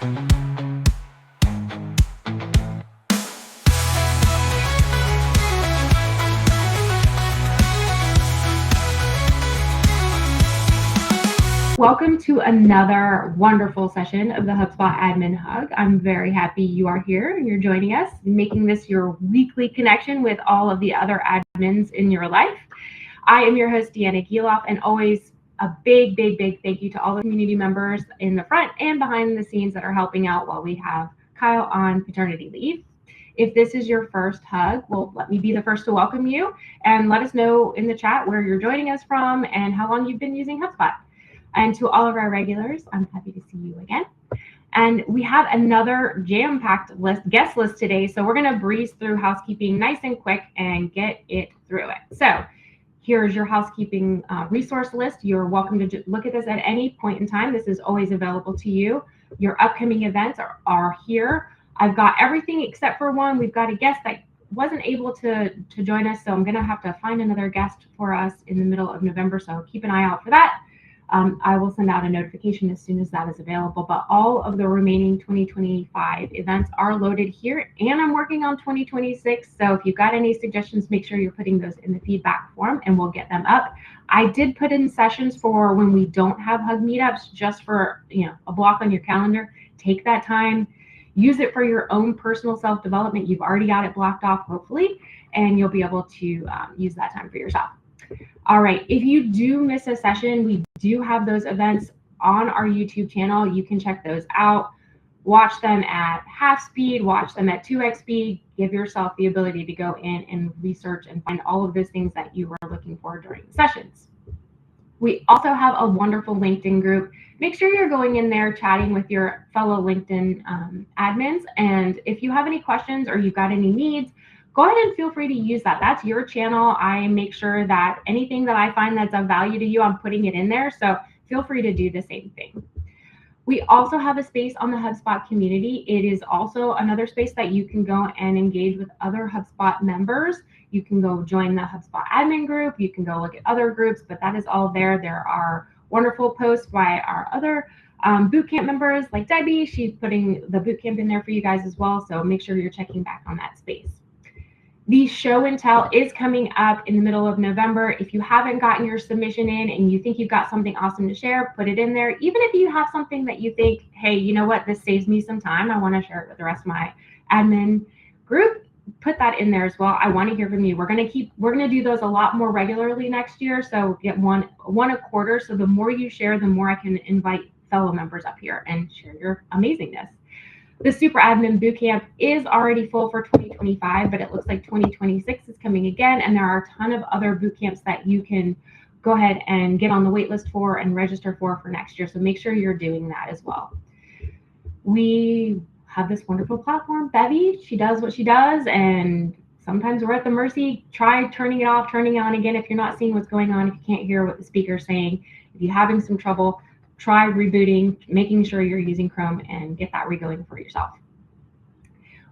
Welcome to another wonderful session of the HubSpot Admin HUG. I'm very happy you are here and you're joining us, making this your weekly connection with all of the other admins in your life. I am your host, D'Ana Guiloff, and always a big thank you to all the community members in the front and behind the scenes that are helping out while we have Kyle on paternity leave. If this is your first HUG, well, let me be the first to welcome you and let us know in the chat where you're joining us from and how long you've been using HubSpot. And to all of our regulars, I'm happy to see you again. And we have another jam-packed guest list today. So we're going to breeze through housekeeping nice and quick and get it through it. So here's your housekeeping resource list. You're welcome to look at this at any point in time. This is always available to you. Your upcoming events are here. I've got everything except for one. We've got a guest that wasn't able to join us. So I'm going to have to find another guest for us in the middle of November. So keep an eye out for that. I will send out a notification as soon as that is available, but all of the remaining 2025 events are loaded here, and I'm working on 2026. So if you've got any suggestions, make sure you're putting those in the feedback form and we'll get them up. I did put in sessions for when we don't have HUG meetups, just for a block on your calendar. Take that time, use it for your own personal self-development. You've already got it blocked off, hopefully, and you'll be able to use that time for yourself. All right, if you do miss a session, we do have those events on our YouTube channel. You can check those out. Watch them at half speed, watch them at 2x speed. Give yourself the ability to go in and research and find all of those things that you were looking for during the sessions. We also have a wonderful LinkedIn group. Make sure you're going in there chatting with your fellow LinkedIn admins. And if you have any questions or you've got any needs, go ahead and feel free to use that. That's your channel. I make sure that anything that I find that's of value to you, I'm putting it in there. So feel free to do the same thing. We also have a space on the HubSpot community. It is also another space that you can go and engage with other HubSpot members. You can go join the HubSpot admin group. You can go look at other groups, but that is all there. There are wonderful posts by our other bootcamp members like Debbie. She's putting the bootcamp in there for you guys as well. So make sure you're checking back on that space. The show and tell is coming up in the middle of November. If you haven't gotten your submission in and you think you've got something awesome to share, put it in there. Even if you have something that you think, hey, you know what, this saves me some time, I want to share it with the rest of my admin group, put that in there as well. I want to hear from you. We're going to do those a lot more regularly next year. So get one a quarter. So the more you share, the more I can invite fellow members up here and share your amazingness. The Super Admin Bootcamp is already full for 2025, but it looks like 2026 is coming again, and there are a ton of other bootcamps that you can go ahead and get on the wait list for and register for next year, so make sure you're doing that as well. We have this wonderful platform, Bevy. She does what she does, and sometimes we're at the mercy. Try turning it off, turning it on again if you're not seeing what's going on, if you can't hear what the speaker's saying, if you're having some trouble. Try rebooting, making sure you're using Chrome, and get that regoing for yourself.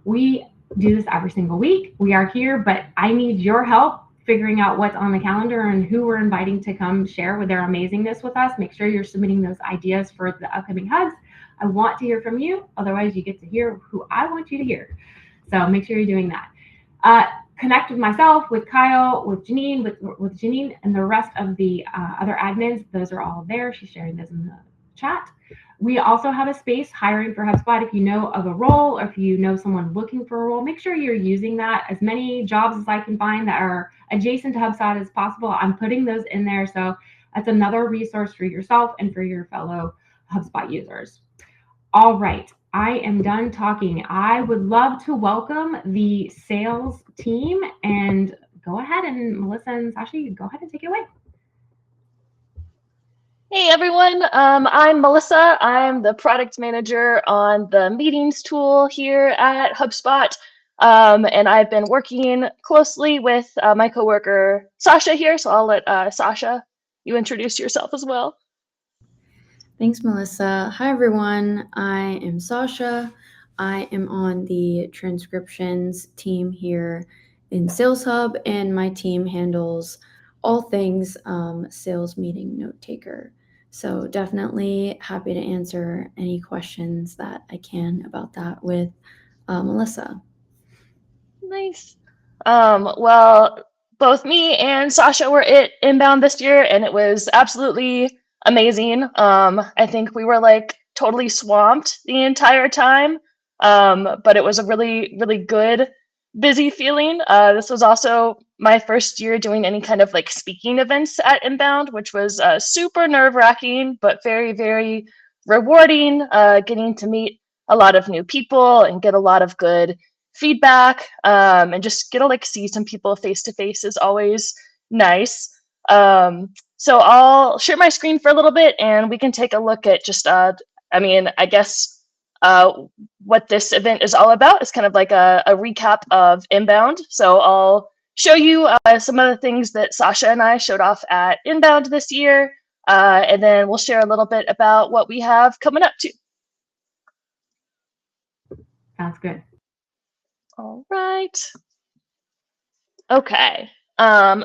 We do this every single week. We are here, but I need your help figuring out what's on the calendar and who we're inviting to come share with their amazingness with us. Make sure you're submitting those ideas for the upcoming HUGs. I want to hear from you. Otherwise, you get to hear who I want you to hear. So make sure you're doing that. Connect with myself, with Kyle, with Janine, with Janine, and the rest of the other admins. Those are all there. She's sharing those in the chat. We also have a space, hiring for HubSpot. If you know of a role, or if you know someone looking for a role, make sure you're using that. As many jobs as I can find that are adjacent to HubSpot as possible, I'm putting those in there. So that's another resource for yourself and for your fellow HubSpot users. All right. I am done talking. I would love to welcome the sales team, and go ahead, and Melissa and Saasha, go ahead and take it away. Hey everyone, I'm Melissa. I'm the product manager on the meetings tool here at HubSpot. And I've been working closely with my coworker Saasha here. So I'll let Saasha, you introduce yourself as well. Thanks, Melissa. Hi, everyone. I am Saasha. I am on the transcriptions team here in Sales Hub, and my team handles all things sales meeting note taker. So definitely happy to answer any questions that I can about that with Melissa. Nice. Well, both me and Saasha were at Inbound this year, and it was absolutely amazing. I think we were like totally swamped the entire time, but it was a really, really good, busy feeling. This was also my first year doing any kind of like speaking events at Inbound, which was super nerve-wracking, but very, very rewarding. Getting to meet a lot of new people and get a lot of good feedback, and just get to like see some people face to face is always nice. So I'll share my screen for a little bit and we can take a look at just I guess what this event is all about is kind of like a recap of Inbound. So I'll show you some of the things that Saasha and I showed off at Inbound this year, and then we'll share a little bit about what we have coming up too. Sounds good. All right. Okay.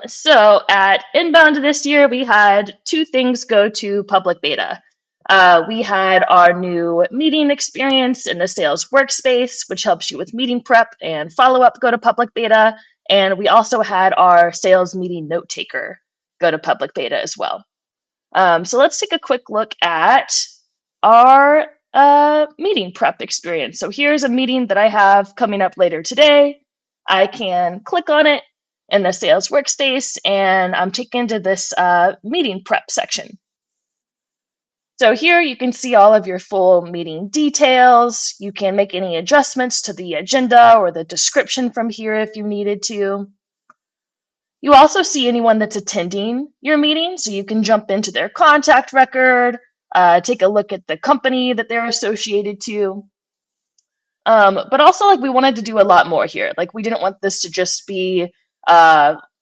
So at Inbound this year, we had two things go to public beta. We had our new meeting experience in the sales workspace, which helps you with meeting prep and follow-up go to public beta. And we also had our sales meeting note taker go to public beta as well. So let's take a quick look at our meeting prep experience. So here's a meeting that I have coming up later today. I can click on it in the sales workspace and I'm taken to this meeting prep section. So here you can see all of your full meeting details. You can make any adjustments to the agenda or the description from here if you needed to. You also see anyone that's attending your meeting, so you can jump into their contact record, take a look at the company that they're associated to. But also, like, we wanted to do a lot more here. Like, we didn't want this to just be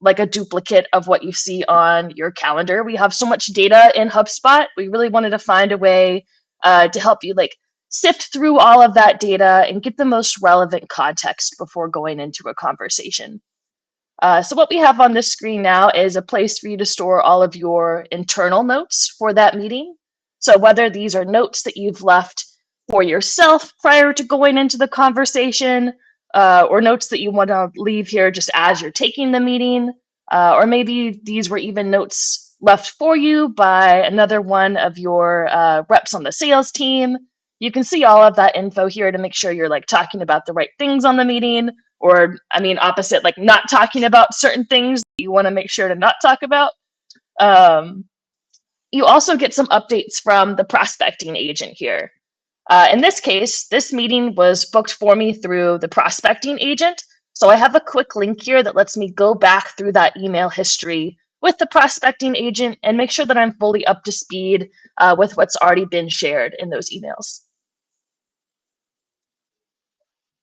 like a duplicate of what you see on your calendar. We have so much data in HubSpot. We really wanted to find a way to help you like sift through all of that data and get the most relevant context before going into a conversation. So what we have on this screen now is a place for you to store all of your internal notes for that meeting. So whether these are notes that you've left for yourself prior to going into the conversation, or notes that you want to leave here just as you're taking the meeting, or maybe these were even notes left for you by another one of your reps on the sales team. You can see all of that info here to make sure you're like talking about the right things on the meeting, or opposite, like not talking about certain things that you want to make sure to not talk about. You also get some updates from the prospecting agent here. In this case, this meeting was booked for me through the prospecting agent. So I have a quick link here that lets me go back through that email history with the prospecting agent and make sure that I'm fully up to speed with what's already been shared in those emails.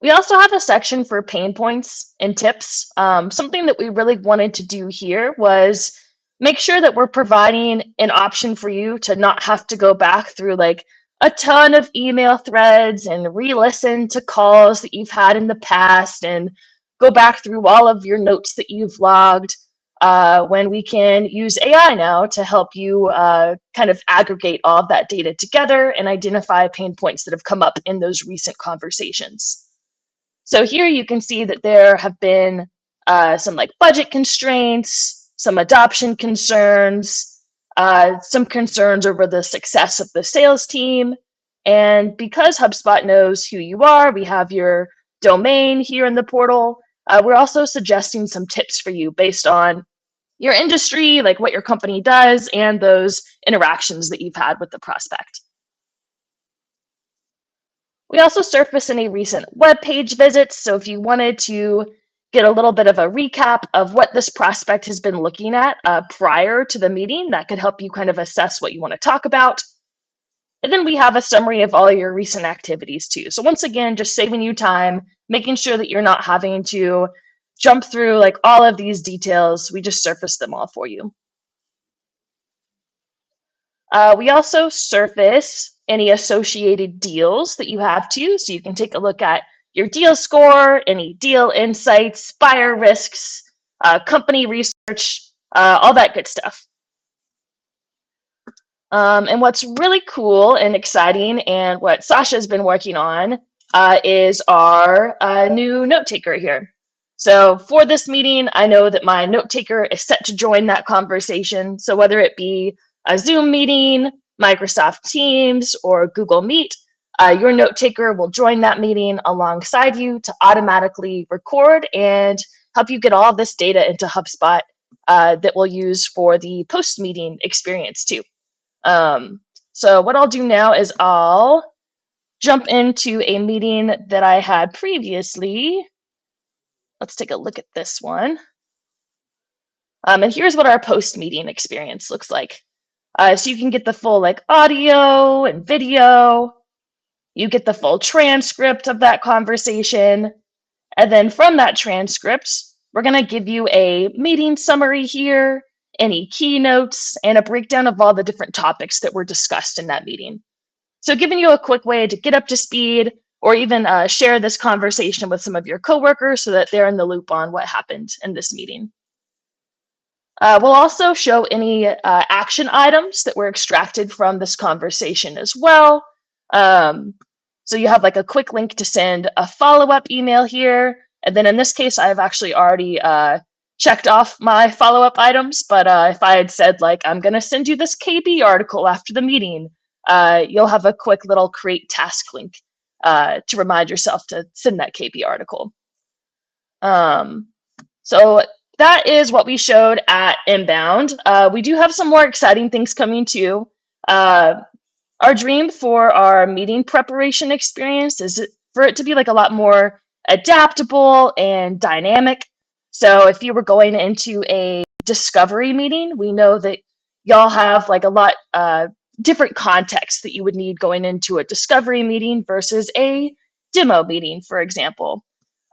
We also have a section for pain points and tips. Something that we really wanted to do here was make sure that we're providing an option for you to not have to go back through like a ton of email threads and re-listen to calls that you've had in the past and go back through all of your notes that you've logged, when we can use AI now to help you kind of aggregate all of that data together and identify pain points that have come up in those recent conversations. So here you can see that there have been some like budget constraints, some adoption concerns, some concerns over the success of the sales team. And because HubSpot knows who you are, we have your domain here in the portal. We're also suggesting some tips for you based on your industry, like what your company does, and those interactions that you've had with the prospect. We also surface any recent web page visits. So if you wanted to get a little bit of a recap of what this prospect has been looking at prior to the meeting, that could help you kind of assess what you want to talk about. And then we have a summary of all your recent activities too. So once again, just saving you time, making sure that you're not having to jump through like all of these details. We just surface them all for you. We also surface any associated deals that you have too. So you can take a look at your deal score, any deal insights, buyer risks, company research, all that good stuff. And what's really cool and exciting, and what Saasha's been working on, is our new note taker here. So for this meeting, I know that my note taker is set to join that conversation. So whether it be a Zoom meeting, Microsoft Teams, or Google Meet, your note taker will join that meeting alongside you to automatically record and help you get all this data into HubSpot that we'll use for the post-meeting experience too. So what I'll do now is I'll jump into a meeting that I had previously. Let's take a look at this one. And here's what our post-meeting experience looks like. So you can get the full audio and video. You get the full transcript of that conversation. And then from that transcript, we're going to give you a meeting summary here, any keynotes, and a breakdown of all the different topics that were discussed in that meeting. So giving you a quick way to get up to speed, or even share this conversation with some of your coworkers so that they're in the loop on what happened in this meeting. We'll also show any action items that were extracted from this conversation as well. So you have a quick link to send a follow-up email here. And then in this case, I've actually already checked off my follow-up items. But if I had said, I'm going to send you this KB article after the meeting, you'll have a quick little create task link to remind yourself to send that KB article. So that is what we showed at Inbound. We do have some more exciting things coming too. Our dream for our meeting preparation experience is for it to be a lot more adaptable and dynamic. So if you were going into a discovery meeting, we know that y'all have a lot different context that you would need going into a discovery meeting versus a demo meeting, for example.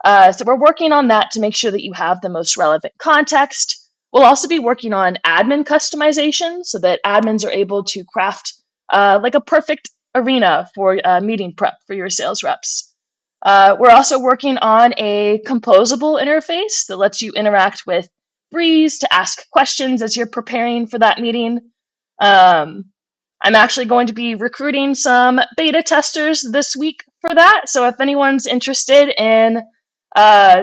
So we're working on that to make sure that you have the most relevant context. We'll also be working on admin customization so that admins are able to craft a perfect arena for meeting prep for your sales reps. We're also working on a composable interface that lets you interact with Breeze to ask questions as you're preparing for that meeting. I'm actually going to be recruiting some beta testers this week for that. So if anyone's interested in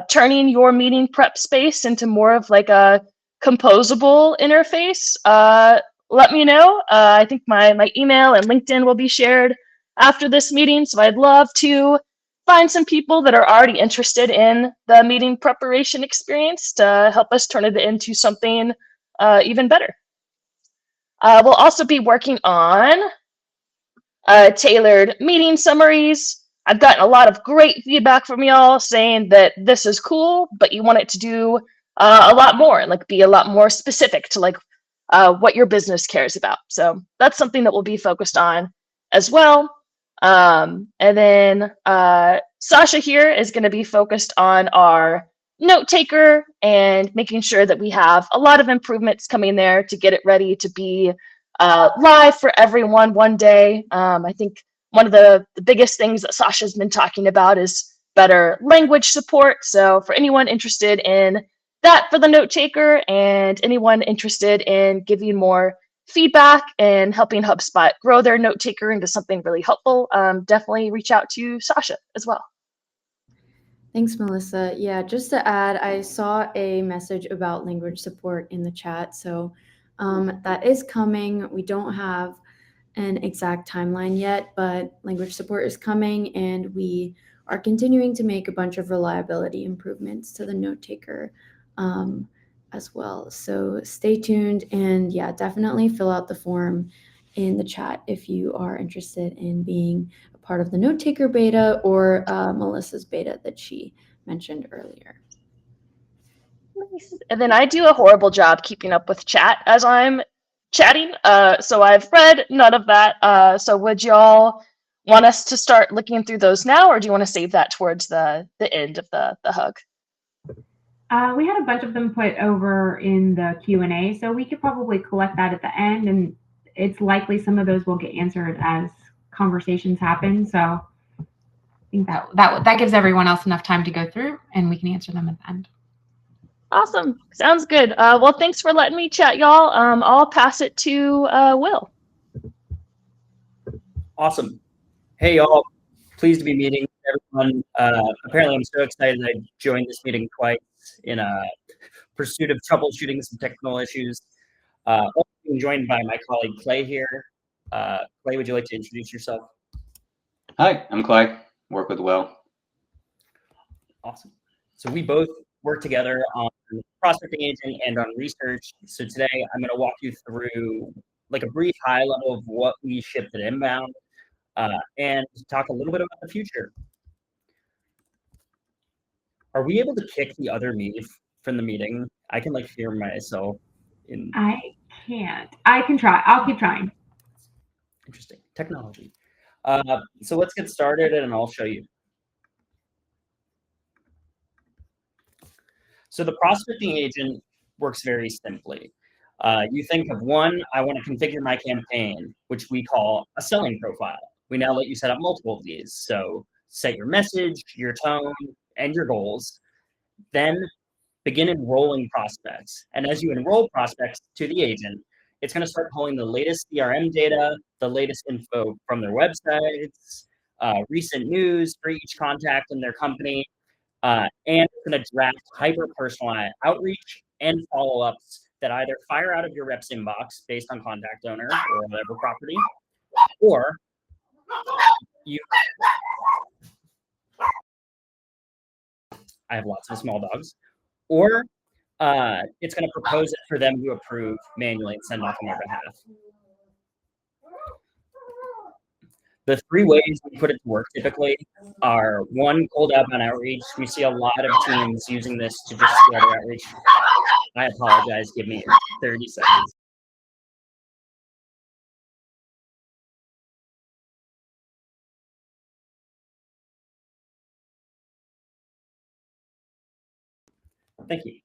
turning your meeting prep space into more of a composable interface, let me know. I think my email and LinkedIn will be shared after this meeting. So I'd love to find some people that are already interested in the meeting preparation experience to help us turn it into something even better. We'll also be working on tailored meeting summaries. I've gotten a lot of great feedback from y'all saying that this is cool, but you want it to do a lot more and be a lot more specific to what your business cares about. So that's something that we'll be focused on as well. And then Saasha here is going to be focused on our note taker and making sure that we have a lot of improvements coming there to get it ready to be live for everyone one day. I think one of the biggest things that Saasha's been talking about is better language support. So for anyone interested in that for the note taker and anyone interested in giving more feedback and helping HubSpot grow their note taker into something really helpful, definitely reach out to Saasha as well. Thanks, Melissa. Yeah, just to add, I saw a message about language support in the chat. So that is coming. We don't have an exact timeline yet, but language support is coming, and we are continuing to make a bunch of reliability improvements to the note taker as well. So stay tuned, and yeah, definitely fill out the form in the chat if you are interested in being a part of the note taker beta or Melissa's beta that she mentioned earlier. And then I do a horrible job keeping up with chat as I'm chatting. So I've read none of that. So would y'all want us to start looking through those now, or do you want to save that towards the end of the hug? We had a bunch of them put over in the Q&A, so we could probably collect that at the end, and it's likely some of those will get answered as conversations happen. So I think that gives everyone else enough time to go through, and we can answer them at the end. Awesome. Sounds good. Well, thanks for letting me chat, y'all. I'll pass it to Will. Awesome. Hey, y'all. Pleased to be meeting everyone. Apparently, I'm so excited I joined this meeting twice in pursuit of troubleshooting some technical issues. Also being joined by my colleague Clay here. Clay, would you like to introduce yourself? Hi, I'm Clay. Work with Will. Awesome. So we both work together on prospecting agent and on research. So today I'm going to walk you through like a brief high level of what we shipped at Inbound and talk a little bit about the future. Are we able to kick the other me from the meeting? I can like hear myself in. I can't. I can try. I'll keep trying. Interesting technology. So let's get started and I'll show you. So the prospecting agent works very simply. You think of one, I want to configure my campaign, which we call a selling profile. We now let you set up multiple of these. So set your message, your tone, and your goals. Then begin enrolling prospects. And as you enroll prospects to the agent, it's going to start pulling the latest CRM data, the latest info from their websites, recent news for each contact in their company, and it's going to draft hyper-personalized outreach and follow-ups that either fire out of your rep's inbox based on contact owner or whatever property, or you. I have lots of small dogs. Or it's going to propose it for them to approve manually and send off on their behalf. The three ways we put it to work typically are one, cold outbound outreach. We see a lot of teams using this to just scale their outreach. I apologize. Give me 30 seconds. Thank you.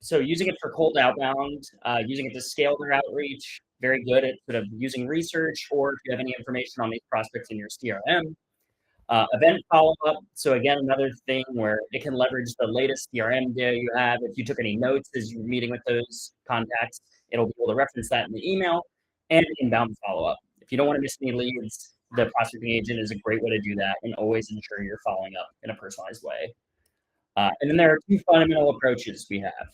So using it for cold outbound, using it to scale their outreach, very good at sort of using research, or if you have any information on these prospects in your CRM. Event follow-up, so again, another thing where it can leverage the latest CRM data you have. If you took any notes as you were meeting with those contacts, it'll be able to reference that in the email. And inbound follow-up. If you don't want to miss any leads, the prospecting agent is a great way to do that and always ensure you're following up in a personalized way. And then there are two fundamental approaches we have.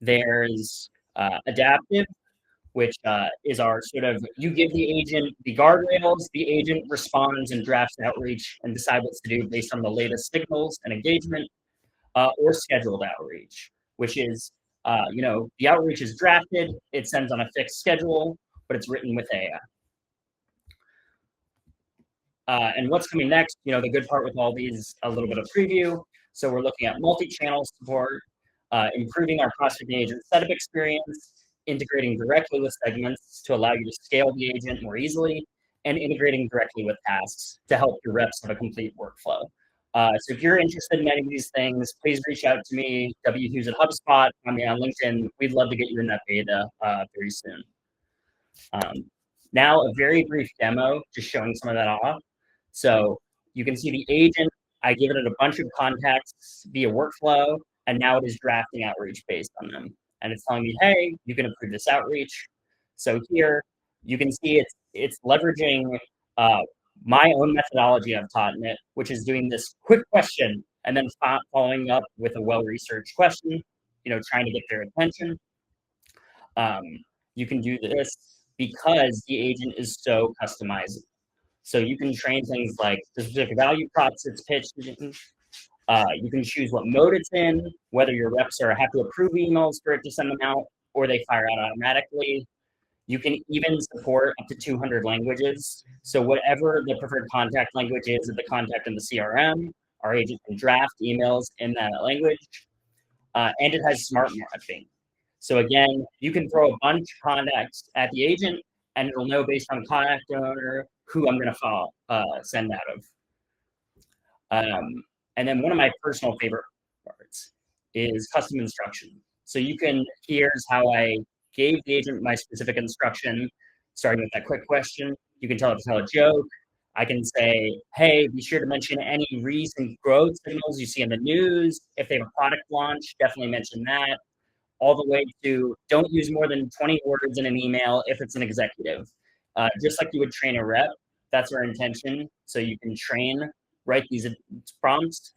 There's adaptive, which is our sort of, you give the agent the guardrails, the agent responds and drafts outreach and decides what to do based on the latest signals and engagement, or scheduled outreach, which is, the outreach is drafted, it sends on a fixed schedule, but it's written with AI. And what's coming next, the good part with all these, a little bit of preview. So we're looking at multi-channel support, improving our prospecting agent setup experience, integrating directly with segments to allow you to scale the agent more easily, and integrating directly with tasks to help your reps have a complete workflow. So if you're interested in any of these things, please reach out to me, W. Hughes at HubSpot, on LinkedIn. We'd love to get you in that beta very soon. Now, a very brief demo, just showing some of that off. So you can see the agent, I give it a bunch of contacts via workflow, and now it is drafting outreach based on them. And it's telling me, hey, you can approve this outreach. So here you can see it's leveraging my own methodology I've taught in it, which is doing this quick question and then following up with a well-researched question, trying to get their attention. You can do this because the agent is so customizable. So you can train things like the specific value props it's pitched in. You can choose what mode it's in, whether your reps have to approve emails for it to send them out, or they fire out automatically. You can even support up to 200 languages. So whatever the preferred contact language is of the contact in the CRM, our agent can draft emails in that language. And it has smart marketing. So again, you can throw a bunch of contacts at the agent, and it'll know based on contact owner who I'm going to send out of. And then one of my personal favorite parts is custom instruction. So here's how I gave the agent my specific instruction, starting with that quick question. You can tell it to tell a joke. I can say, hey, be sure to mention any recent growth signals you see in the news. If they have a product launch, definitely mention that. All the way to don't use more than 20 words in an email if it's an executive. just like you would train a rep. That's our intention. So you can train, write these prompts,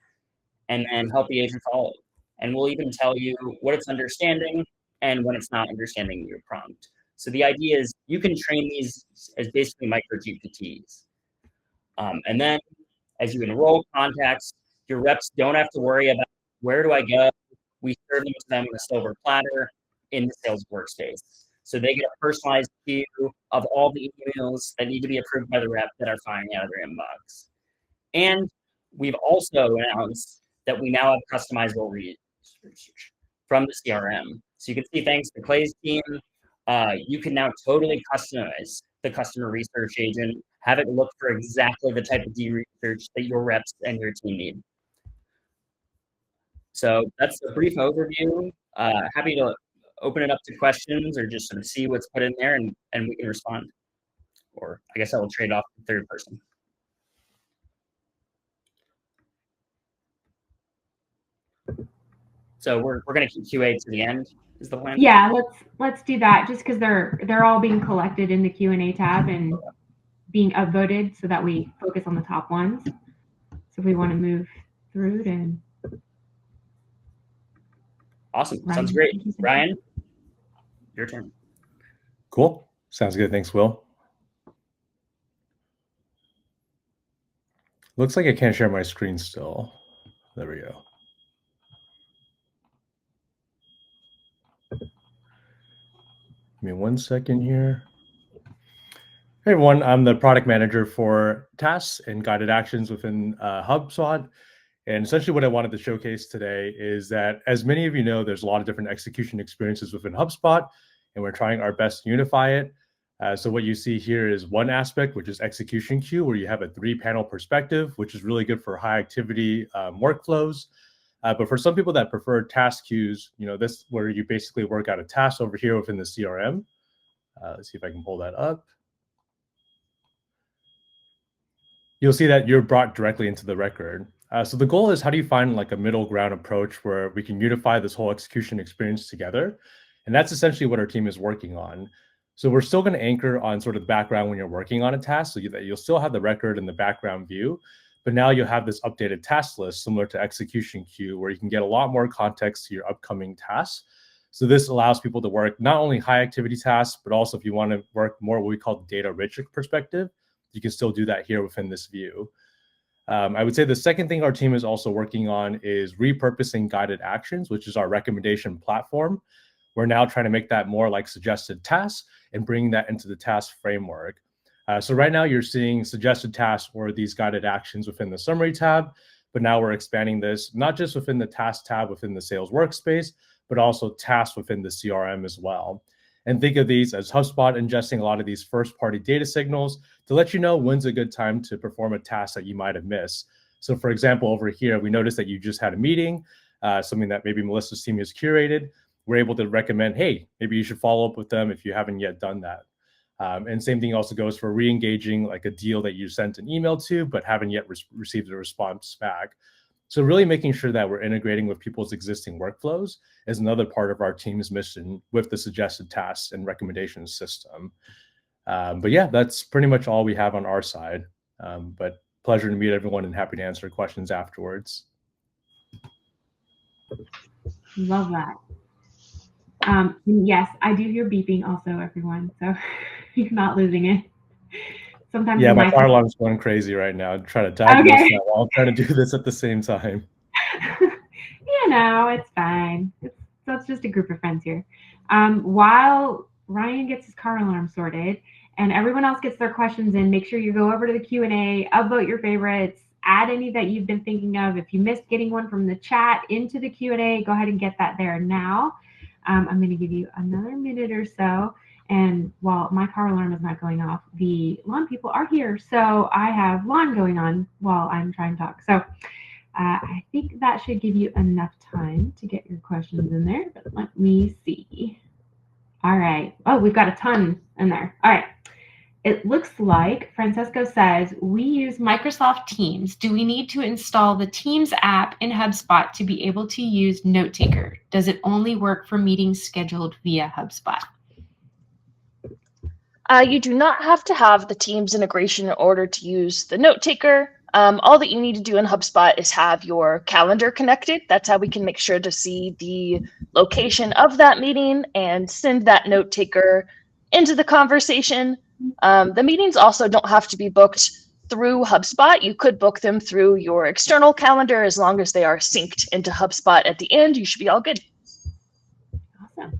and then help the agent follow. And we'll even tell you what it's understanding and when it's not understanding your prompt. So the idea is you can train these as basically micro GPTs. And then as you enroll contacts, your reps don't have to worry about where do I go. We serve them to them on a silver platter in the sales workspace. So they get a personalized queue of all the emails that need to be approved by the rep that are firing out of their inbox. And we've also announced that we now have customizable research from the CRM. So you can see, thanks to Clay's team, you can now totally customize the customer research agent, have it look for exactly the type of research that your reps and your team need. So that's a brief overview. Happy to open it up to questions or just sort of see what's put in there and we can respond. Or I guess I will trade off the third person. So we're going to keep QA to the end, is the plan? Yeah, let's do that, just because they're all being collected in the Q&A tab and being upvoted so that we focus on the top ones. So if we want to move through, then awesome. Ryan, sounds great. Ryan, your turn. Cool. Sounds good. Thanks, Will. Looks like I can't share my screen still. There we go. Give me 1 second here. Hey everyone, I'm the product manager for tasks and guided actions within HubSpot. And essentially what I wanted to showcase today is that, as many of you know, there's a lot of different execution experiences within HubSpot, and we're trying our best to unify it. So what you see here is one aspect, which is execution queue, where you have a 3-panel perspective, which is really good for high activity workflows. But for some people that prefer task queues, this is where you basically work out a task over here within the CRM. Let's see if I can pull that up. You'll see that you're brought directly into the record. So the goal is, how do you find like a middle ground approach where we can unify this whole execution experience together? And that's essentially what our team is working on. So we're still going to anchor on sort of the background when you're working on a task, so that you'll still have the record and the background view. But now you'll have this updated task list similar to execution queue, where you can get a lot more context to your upcoming tasks. So this allows people to work not only high activity tasks, but also if you want to work more what we call data rich perspective, you can still do that here within this view. I would say the second thing our team is also working on is repurposing guided actions, which is our recommendation platform. We're now trying to make that more like suggested tasks and bringing that into the task framework. So right now you're seeing suggested tasks or these guided actions within the summary tab, but now we're expanding this not just within the task tab within the sales workspace, but also tasks within the CRM as well. And think of these as HubSpot ingesting a lot of these first-party data signals to let you know when's a good time to perform a task that you might have missed. So for example, over here, we noticed that you just had a meeting, something that maybe Melissa's team has curated. We're able to recommend, hey, maybe you should follow up with them if you haven't yet done that. And same thing also goes for re-engaging like a deal that you sent an email to, but haven't yet received a response back. So really making sure that we're integrating with people's existing workflows is another part of our team's mission with the suggested tasks and recommendations system. But yeah, that's pretty much all we have on our side. But pleasure to meet everyone and happy to answer questions afterwards. love that. Yes, I do hear beeping also, everyone. So you're not losing it. Sometimes. Yeah, my car alarm's going crazy right now. I'm trying to diagnose that while I'm trying to do this at the same time. It's fine. It's just a group of friends here. While Ryan gets his car alarm sorted and everyone else gets their questions in, make sure you go over to the Q&A, upvote your favorites, add any that you've been thinking of. If you missed getting one from the chat into the Q&A, go ahead and get that there now. I'm going to give you another minute or so. And while my car alarm is not going off, the lawn people are here. So I have lawn going on while I'm trying to talk. So I think that should give you enough time to get your questions in there. But let me see. All right. Oh, we've got a ton in there. All right. It looks like Francesco says, we use Microsoft Teams. Do we need to install the Teams app in HubSpot to be able to use Note Taker? Does it only work for meetings scheduled via HubSpot? You do not have to have the Teams integration in order to use the note taker. All that you need to do in HubSpot is have your calendar connected. That's how we can make sure to see the location of that meeting and send that note taker into the conversation. The meetings also don't have to be booked through HubSpot. You could book them through your external calendar as long as they are synced into HubSpot at the end. You should be all good. Awesome.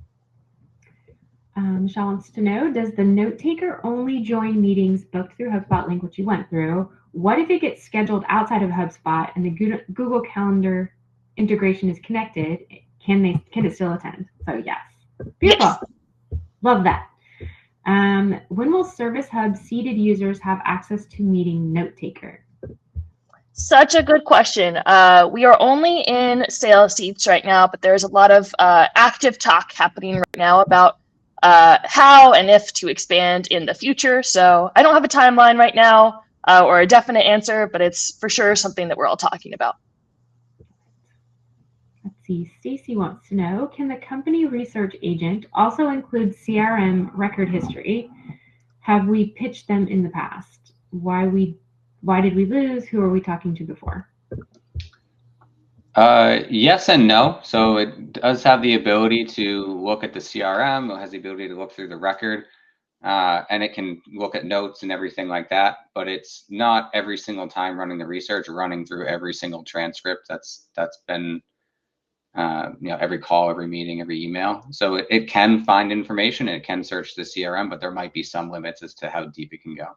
Michelle wants to know, does the note taker only join meetings booked through HubSpot link, which you went through? What if it gets scheduled outside of HubSpot and the Google Calendar integration is connected? Can it still attend? So yes. Beautiful. Yes. Love that. When will Service Hub seated users have access to meeting note taker? Such a good question. We are only in sales seats right now, but there's a lot of active talk happening right now about how and if to expand in the future. So I don't have a timeline right now or a definite answer, but it's for sure something that we're all talking about. Let's see. Stacy wants to know, can the company research agent also include CRM record history? Have we pitched them in the past? Why did we lose? Who are we talking to before? Yes and no. So it does have the ability to look at the CRM. It has the ability to look through the record, and it can look at notes and everything like that. But it's not every single time running the research, running through every single transcript that's been, every call, every meeting, every email. So it can find information and it can search the CRM, but there might be some limits as to how deep it can go.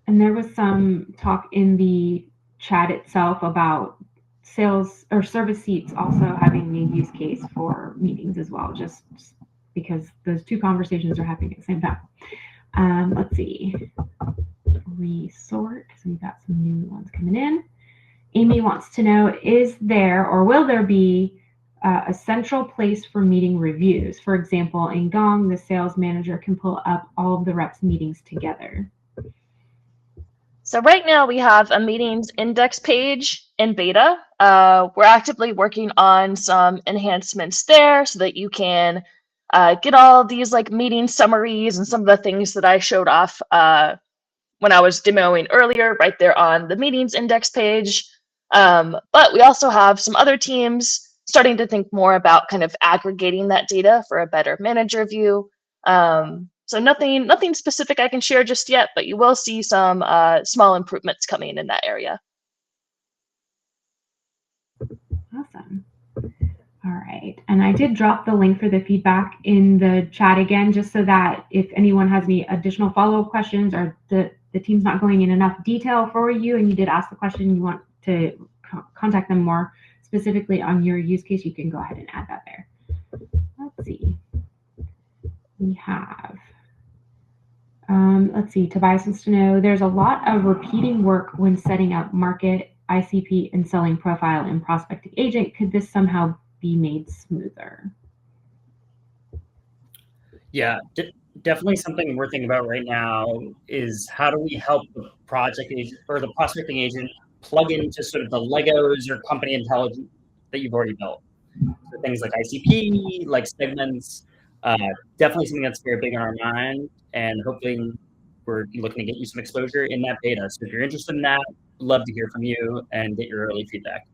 And there was some talk in the chat itself about sales or service seats also having a use case for meetings as well, just because those two conversations are happening at the same time. Let's see. Resort, because we've got some new ones coming in. Amy wants to know, is there or will there be a central place for meeting reviews? For example, in Gong, the sales manager can pull up all of the reps' meetings together. So right now we have a meetings index page in beta. We're actively working on some enhancements there so that you can get all these like meeting summaries and some of the things that I showed off when I was demoing earlier right there on the meetings index page. But we also have some other teams starting to think more about kind of aggregating that data for a better manager view. So nothing specific I can share just yet, but you will see some small improvements coming in that area. Awesome. All right. And I did drop the link for the feedback in the chat again, just so that if anyone has any additional follow-up questions or the team's not going in enough detail for you and you did ask the question, you want to contact them more specifically on your use case, you can go ahead and add that there. Let's see. We have, let's see, Tobias wants to know, there's a lot of repeating work when setting up market, ICP, and selling profile and prospecting agent. Could this somehow be made smoother? Yeah, definitely something we're thinking about right now is how do we help the project agent or the prospecting agent plug into sort of the Legos or company intelligence that you've already built. So things like ICP, like segments, definitely something that's very big on our mind, and hopefully we're looking to get you some exposure in that beta. So if you're interested in that, love to hear from you and get your early feedback.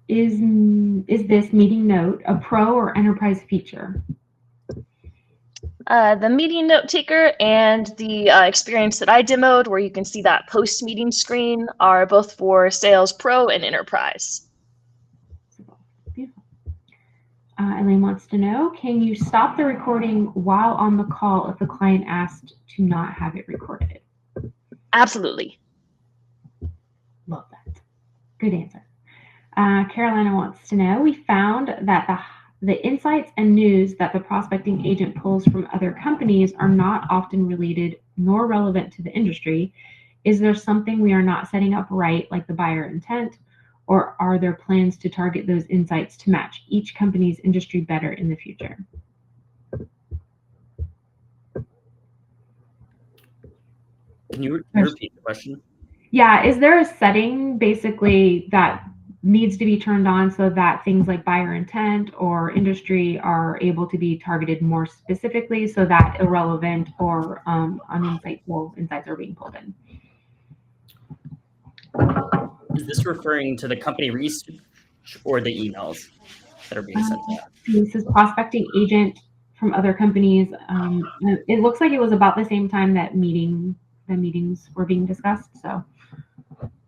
Is this meeting note a pro or enterprise feature? The meeting note taker and the experience that I demoed, where you can see that post-meeting screen, are both for Sales Pro and Enterprise. Beautiful. Elaine wants to know, can you stop the recording while on the call if the client asked to not have it recorded? Absolutely. Love that. Good answer. Carolina wants to know, we found that the insights and news that the prospecting agent pulls from other companies are not often related nor relevant to the industry. Is there something we are not setting up right, like the buyer intent, or are there plans to target those insights to match each company's industry better in the future? Can you repeat the question? Yeah, is there a setting basically that needs to be turned on so that things like buyer intent or industry are able to be targeted more specifically so that irrelevant or uninsightful insights are being pulled in. Is this referring to the company research or the emails that are being sent out? This is prospecting agent from other companies. It looks like it was about the same time that the meetings were being discussed. So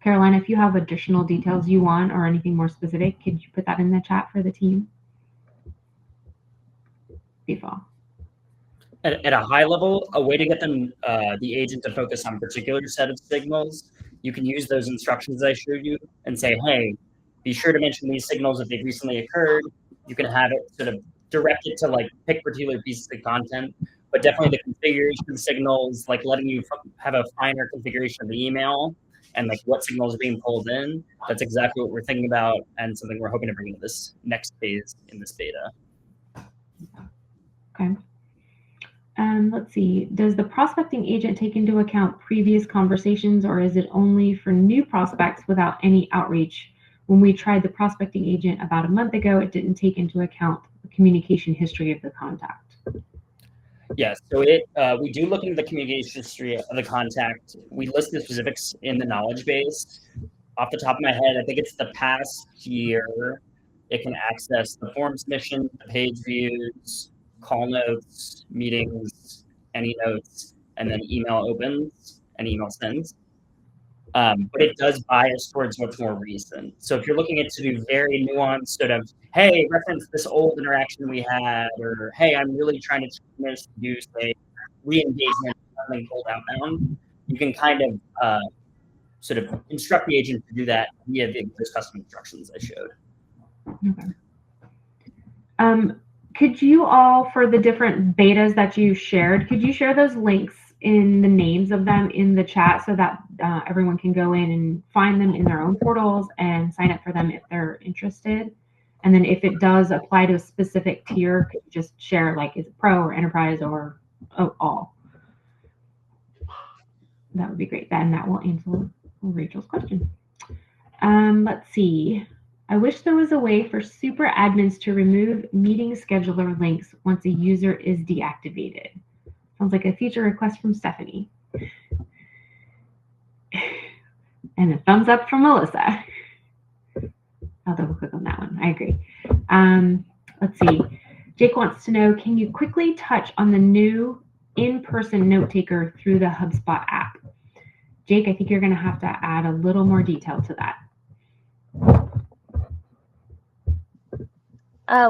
Caroline, if you have additional details you want or anything more specific, could you put that in the chat for the team? At a high level, a way to get them, the agent to focus on a particular set of signals, you can use those instructions I showed you and say, hey, be sure to mention these signals if they've recently occurred. You can have it sort of direct it to like pick particular pieces of content, but definitely the configuration signals, like letting you have a finer configuration of the email and like what signals are being pulled in. That's exactly what we're thinking about and something we're hoping to bring into this next phase in this beta. Okay. Let's see, does the prospecting agent take into account previous conversations or is it only for new prospects without any outreach? When we tried the prospecting agent about a month ago, it didn't take into account the communication history of the contact. Yes, so we do look into the communication history of the contact. We list the specifics in the knowledge base. Off the top of my head, I think it's the past year. It can access the form submission, the page views, call notes, meetings, any notes, and then email opens and email sends. But it does bias towards what's more recent. So if you're looking at to do very nuanced sort of, hey, reference this old interaction we had, or hey, I'm really trying to do say re-engagement, something cold outbound, you can kind of sort of instruct the agent to do that via those custom instructions I showed. Okay. Could you all, for the different betas that you shared, could you share those links in the names of them in the chat so that everyone can go in and find them in their own portals and sign up for them if they're interested? And then if it does apply to a specific tier, could you just share like is it pro or enterprise or all? That would be great. Then that will answer Rachel's question. Let's see. I wish there was a way for super admins to remove meeting scheduler links once a user is deactivated. Sounds like a feature request from Stephanie. And a thumbs up from Melissa. I'll double click on that one. I agree. Let's see. Jake wants to know, can you quickly touch on the new in-person note taker through the HubSpot app? Jake, I think you're going to have to add a little more detail to that.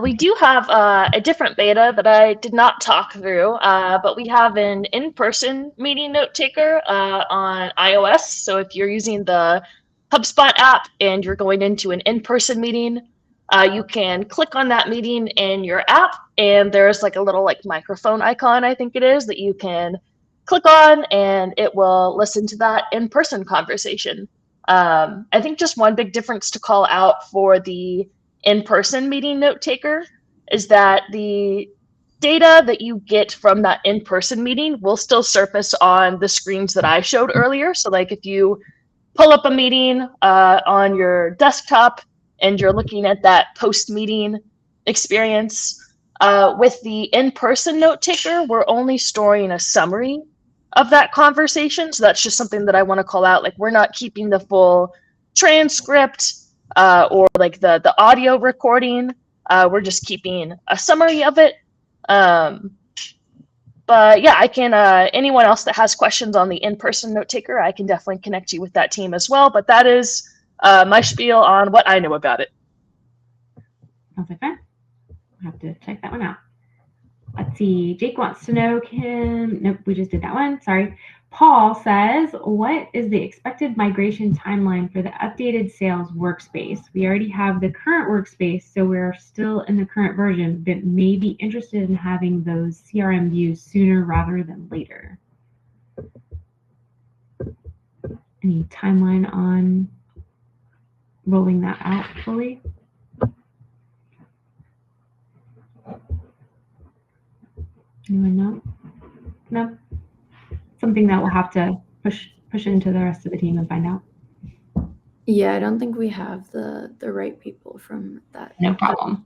We do have a different beta that I did not talk through, but we have an in-person meeting note taker on iOS. So if you're using the HubSpot app and you're going into an in-person meeting, you can click on that meeting in your app, and there's like a little like microphone icon, I think it is, that you can click on, and it will listen to that in-person conversation. I think just one big difference to call out for the in-person meeting note taker is that the data that you get from that in-person meeting will still surface on the screens that I showed earlier. So like if you pull up a meeting on your desktop and you're looking at that post-meeting experience, with the in-person note taker, we're only storing a summary of that conversation. So that's just something that I want to call out. Like we're not keeping the full transcript or like the audio recording. We're just keeping a summary of it. But yeah, I can, anyone else that has questions on the in-person note taker, I can definitely connect you with that team as well. But that is my spiel on what I know about it. Sounds like fun. I'll have to check that one out. Let's see. Jake wants to know, nope, we just did that one. Sorry. Paul says, what is the expected migration timeline for the updated sales workspace? We already have the current workspace, so we're still in the current version, but may be interested in having those CRM views sooner rather than later. Any timeline on rolling that out fully? Anyone know? No. Something that we'll have to push into the rest of the team and find out. Yeah, I don't think we have the right people from that No problem.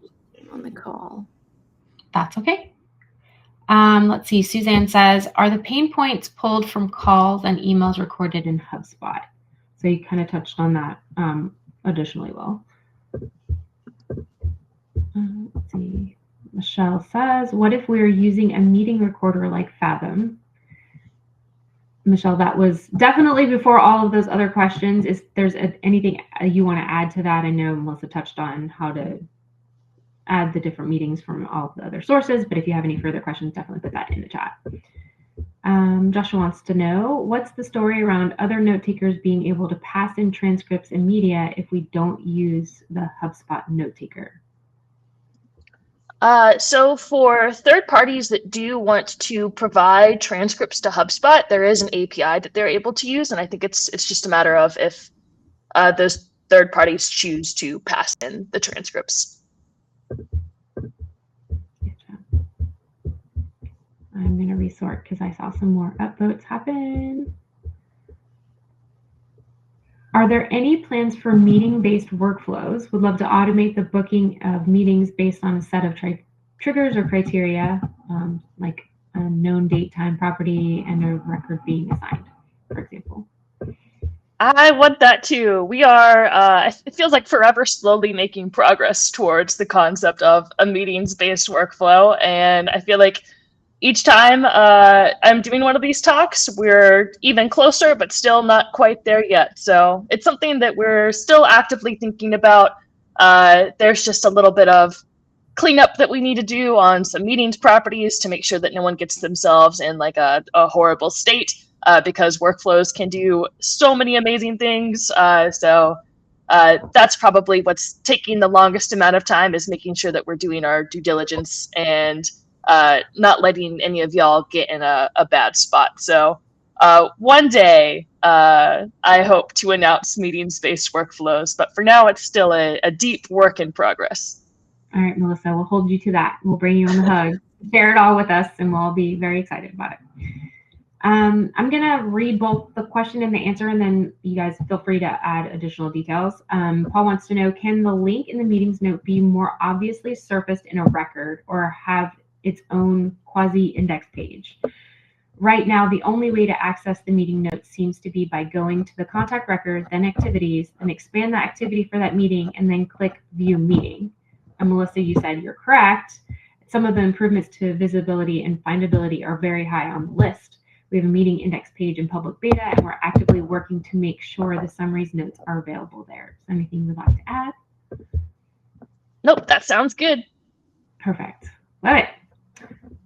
on the call. That's okay. Let's see. Suzanne says, are the pain points pulled from calls and emails recorded in HubSpot? So you kind of touched on that additionally, Will. Let's see. Michelle says, what if we're using a meeting recorder like Fathom? Michelle, that was definitely before all of those other questions. Is there's anything you want to add to that? I know Melissa touched on how to add the different meetings from all the other sources, but if you have any further questions, definitely put that in the chat. Joshua wants to know, what's the story around other note takers being able to pass in transcripts and media if we don't use the HubSpot note taker? So for third parties that do want to provide transcripts to HubSpot, there is an API that they're able to use, and I think it's just a matter of if those third parties choose to pass in the transcripts. I'm going to resort because I saw some more upvotes happen. Are there any plans for meeting-based workflows? Would love to automate the booking of meetings based on a set of triggers or criteria, like a known date, time, property, and a record being assigned, for example. I want that too. We are, it feels like forever slowly making progress towards the concept of a meetings-based workflow. And I feel like each time I'm doing one of these talks, we're even closer, but still not quite there yet. So it's something that we're still actively thinking about. There's just a little bit of cleanup that we need to do on some meetings properties to make sure that no one gets themselves in like a horrible state, because workflows can do so many amazing things. So that's probably what's taking the longest amount of time, is making sure that we're doing our due diligence and not letting any of y'all get in a bad spot. So one day I hope to announce meetings-based workflows, but for now it's still a deep work in progress. All right, Melissa, we'll hold you to that. We'll bring you on the hug. Share it all with us, and we'll be very excited about it. I'm going to read both the question and the answer, and then you guys feel free to add additional details. Paul wants to know, can the link in the meetings note be more obviously surfaced in a record or have its own quasi-index page? Right now, the only way to access the meeting notes seems to be by going to the contact record, then activities, and expand the activity for that meeting, and then click view meeting. And Melissa, you said you're correct. Some of the improvements to visibility and findability are very high on the list. We have a meeting index page in public beta, and we're actively working to make sure the summaries notes are available there. Is there anything you'd like to add? Nope, that sounds good. Perfect. Love it.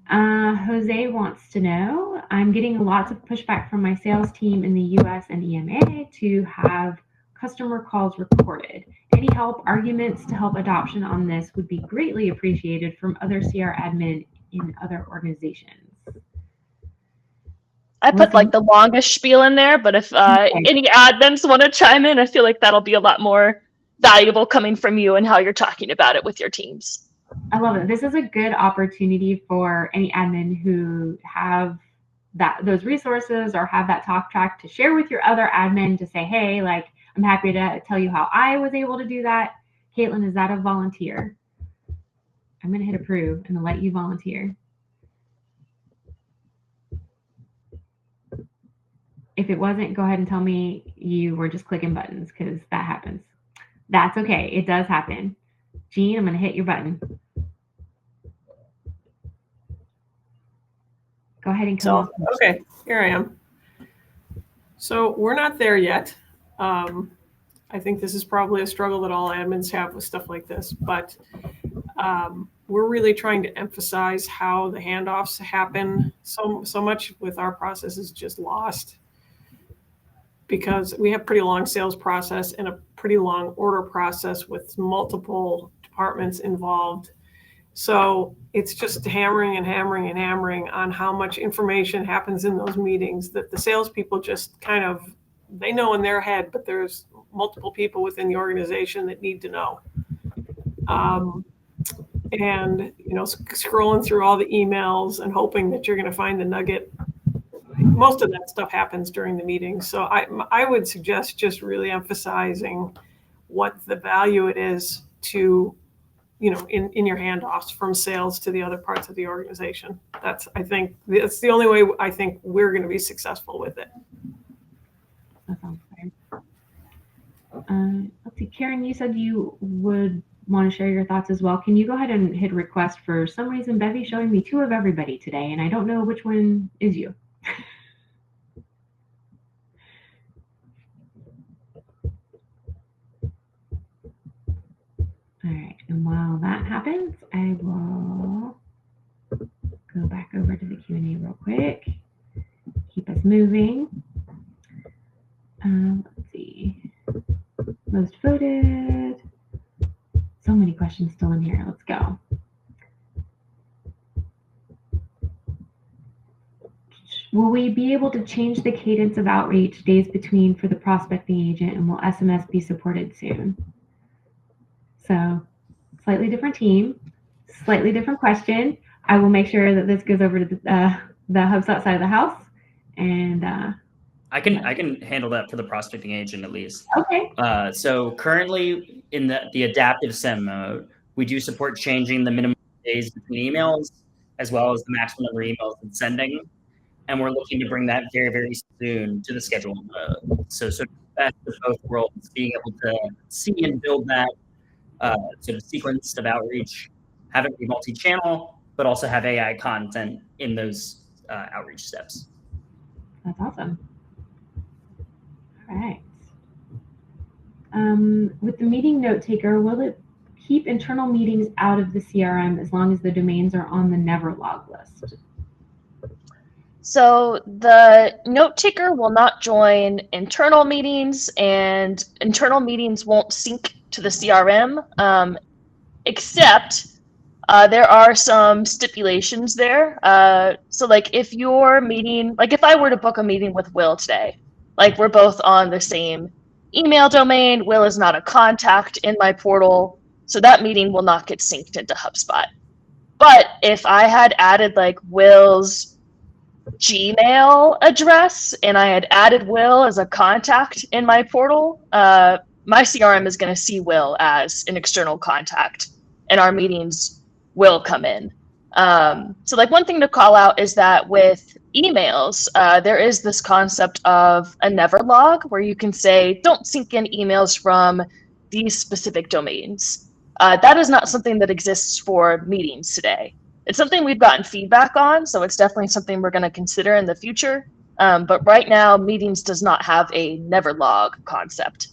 Jose wants to know, I'm getting lots of pushback from my sales team in the US and EMA to have customer calls recorded. Any help, arguments to help adoption on this would be greatly appreciated from other CR admin in other organizations. I put like the longest spiel in there, but if any admins want to chime in, I feel like that'll be a lot more valuable coming from you and how you're talking about it with your teams. I love it. This is a good opportunity for any admin who have those resources or have that talk track to share with your other admin to say, hey, like, I'm happy to tell you how I was able to do that. Caitlin, is that a volunteer? I'm going to hit approve and let you volunteer. If it wasn't, go ahead and tell me you were just clicking buttons, because that happens. That's okay. It does happen. Jean, I'm going to hit your button. Go ahead and come on. Okay, here I am. So we're not there yet. I think this is probably a struggle that all admins have with stuff like this, but we're really trying to emphasize how the handoffs happen. So much with our process is just lost because we have pretty long sales process and a pretty long order process with multiple departments involved. So it's just hammering and hammering and hammering on how much information happens in those meetings that the salespeople just kind of, they know in their head, but there's multiple people within the organization that need to know. And, you know, scrolling through all the emails and hoping that you're going to find the nugget most of that stuff happens during the meeting. So I would suggest just really emphasizing what the value it is to, in your handoffs from sales to the other parts of the organization. I think that's the only way I think we're going to be successful with it. That sounds fair. Let's see, Karen, you said you would want to share your thoughts as well. Can you go ahead and hit request? For some reason, Bevy's showing me 2 of everybody today, and I don't know which one is you. All right, and while that happens, I will go back over to the Q&A real quick. Keep us moving. Let's see. Most voted. So many questions still in here. Let's go. Will we be able to change the cadence of outreach days between for the prospecting agent, and will SMS be supported soon? So, slightly different team, slightly different question. I will make sure that this goes over to the HubSpot side of the house, and I can handle that for the prospecting agent at least. Okay. So currently in the adaptive send mode, we do support changing the minimum days between emails as well as the maximum number of emails and sending. And we're looking to bring that very, very soon to the schedule mode. So best of both worlds, being able to see and build that sort of sequence of outreach, have it be multi-channel, but also have AI content in those outreach steps. That's awesome. All right. With the meeting note taker, will it keep internal meetings out of the CRM as long as the domains are on the never log list? So the note taker will not join internal meetings, and internal meetings won't sync to the CRM, except there are some stipulations there. So like if your meeting, like if I were to book a meeting with Will today, like we're both on the same email domain, Will is not a contact in my portal, so that meeting will not get synced into HubSpot. But if I had added like Will's Gmail address and I had added Will as a contact in my portal, my CRM is going to see Will as an external contact, and our meetings will come in. So like one thing to call out is that with emails, there is this concept of a never log where you can say, don't sync in emails from these specific domains. That is not something that exists for meetings today. It's something we've gotten feedback on, so it's definitely something we're going to consider in the future. But right now, meetings does not have a never log concept.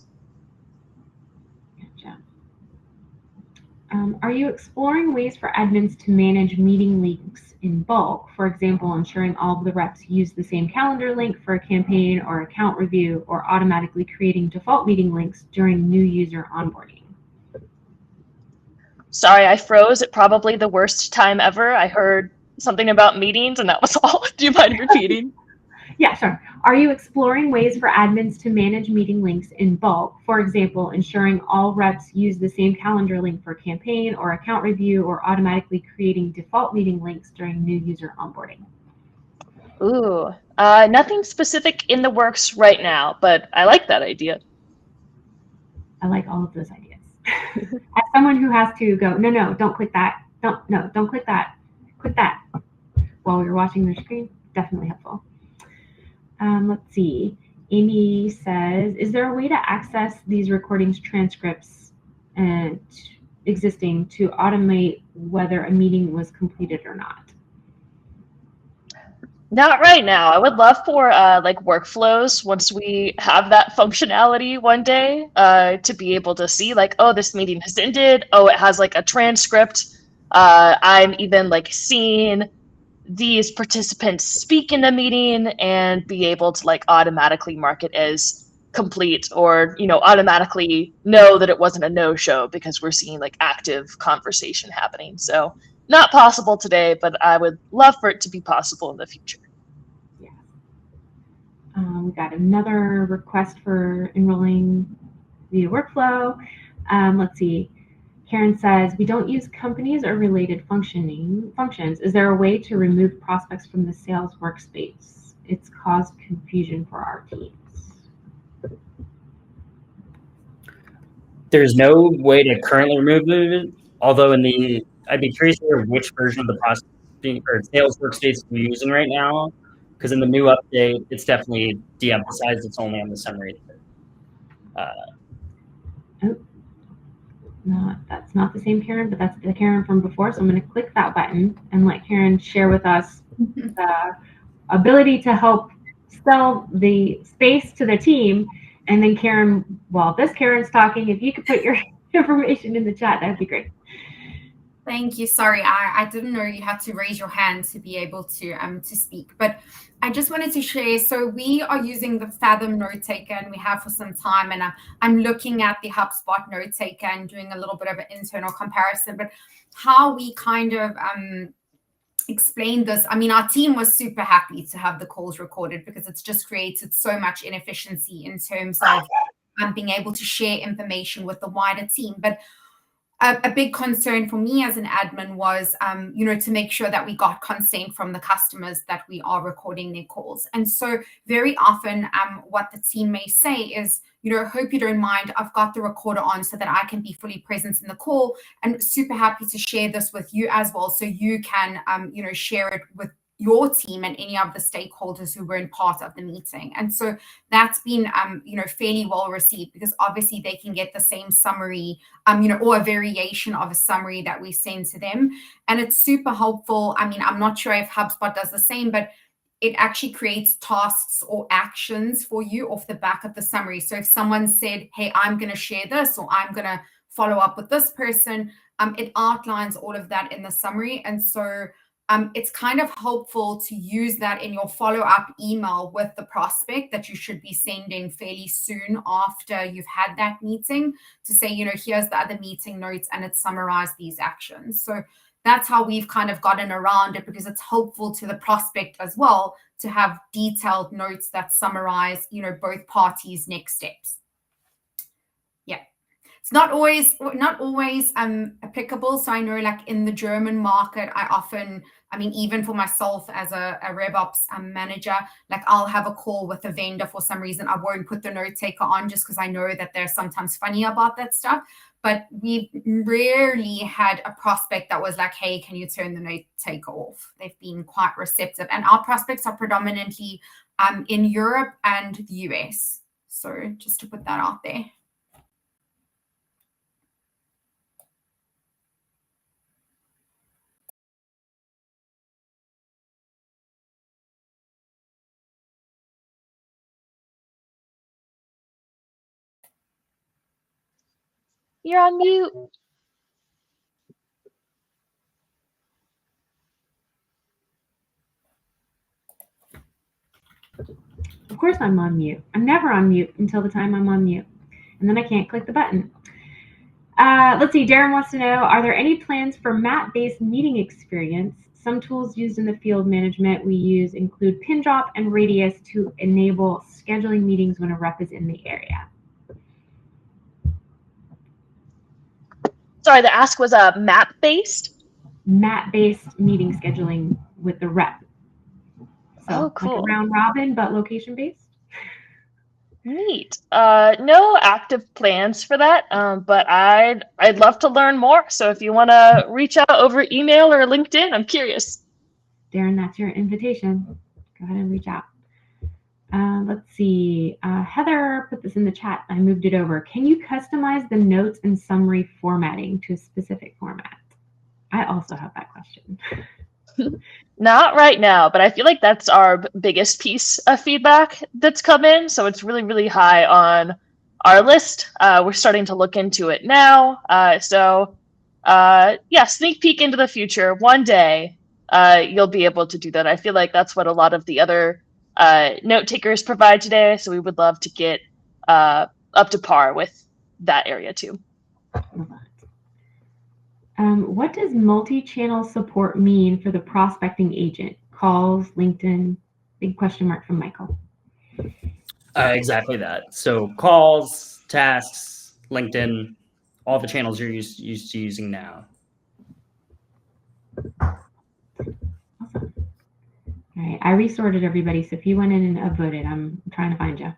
Gotcha. Are you exploring ways for admins to manage meeting links in bulk? For example, ensuring all of the reps use the same calendar link for a campaign or account review, or automatically creating default meeting links during new user onboarding? Sorry, I froze at probably the worst time ever. I heard something about meetings and that was all. Do you mind repeating? Yeah, sure. Are you exploring ways for admins to manage meeting links in bulk? For example, ensuring all reps use the same calendar link for campaign or account review, or automatically creating default meeting links during new user onboarding? Ooh, nothing specific in the works right now, but I like that idea. I like all of those ideas. As someone who has to go, no, don't click that. Don't click that. Click that while you're watching their screen. Definitely helpful. Let's see. Amy says, is there a way to access these recordings transcripts and existing to automate whether a meeting was completed or not? Not right now. I would love for like workflows once we have that functionality one day to be able to see like, oh, this meeting has ended. Oh, it has like a transcript. I'm even like seeing these participants speak in the meeting and be able to like automatically mark it as complete, or, you know, automatically know that it wasn't a no-show because we're seeing like active conversation happening. So not possible today, but I would love for it to be possible in the future. Yeah. We got another request for enrolling via workflow. Let's see. Karen says, we don't use companies or related functions. Is there a way to remove prospects from the sales workspace it's caused confusion for our teams. There's no way to currently remove it, although I'd be curious to hear which version of the prospecting or sales workspace we're using right now, because in the new update, it's definitely de-emphasized. It's only on the summary. No, that's not the same Karen, but that's the Karen from before. So I'm going to click that button and let Karen share with us the ability to help sell the space to the team. And then Karen, while this Karen's talking, if you could put your information in the chat, that'd be great. Thank you. Sorry, I didn't know you had to raise your hand to be able to speak, but I just wanted to share. So we are using the Fathom note taker, and we have for some time, and I'm looking at the HubSpot note taker and doing a little bit of an internal comparison. But how we kind of explained this, I mean, our team was super happy to have the calls recorded because it's just created so much inefficiency in terms of being able to share information with the wider team. But a big concern for me as an admin was, to make sure that we got consent from the customers that we are recording their calls. And so very often what the team may say is, hope you don't mind, I've got the recorder on so that I can be fully present in the call, and super happy to share this with you as well. So you can, share it with your team and any of the stakeholders who were in part of the meeting. And so that's been, fairly well received, because obviously they can get the same summary, or a variation of a summary that we send to them. And it's super helpful. I mean, I'm not sure if HubSpot does the same, but it actually creates tasks or actions for you off the back of the summary. So if someone said, hey, I'm going to share this, or I'm going to follow up with this person, it outlines all of that in the summary. And so it's kind of helpful to use that in your follow-up email with the prospect that you should be sending fairly soon after you've had that meeting, to say, here's the other meeting notes, and it's summarized these actions. So that's how we've kind of gotten around it, because it's helpful to the prospect as well to have detailed notes that summarize, both parties' next steps. Yeah. It's not always applicable. So I know, like in the German market, even for myself as a RevOps manager, like I'll have a call with a vendor for some reason. I won't put the note taker on just because I know that they're sometimes funny about that stuff. But we've rarely had a prospect that was like, hey, can you turn the note taker off? They've been quite receptive. And our prospects are predominantly in Europe and the US. So just to put that out there. You're on mute. Of course I'm on mute. I'm never on mute until the time I'm on mute. And then I can't click the button. Let's see, Darren wants to know, are there any plans for map-based meeting experience? Some tools used in the field management we use include pin drop and radius to enable scheduling meetings when a rep is in the area. Sorry, the ask was map-based? Map-based meeting scheduling with the rep. So cool. Like a round robin, but location-based? Neat. No active plans for that, but I'd love to learn more. So if you want to reach out over email or LinkedIn, I'm curious. Darren, that's your invitation. Go ahead and reach out. Let's see. Heather put this in the chat. I moved it over. Can you customize the notes and summary formatting to a specific format? I also have that question. Not right now, but I feel like that's our biggest piece of feedback that's come in. So it's really, really high on our list. We're starting to look into it now. Sneak peek into the future. One day, you'll be able to do that. I feel like that's what a lot of the other note takers provide today. So we would love to get up to par with that area too. What does multi-channel support mean for the prospecting agent? Calls, LinkedIn, big question mark from Michael. Exactly that. So calls, tasks, LinkedIn, all the channels you're used to using now. Awesome. All right, I resorted everybody, so if you went in and upvoted, I'm trying to find you.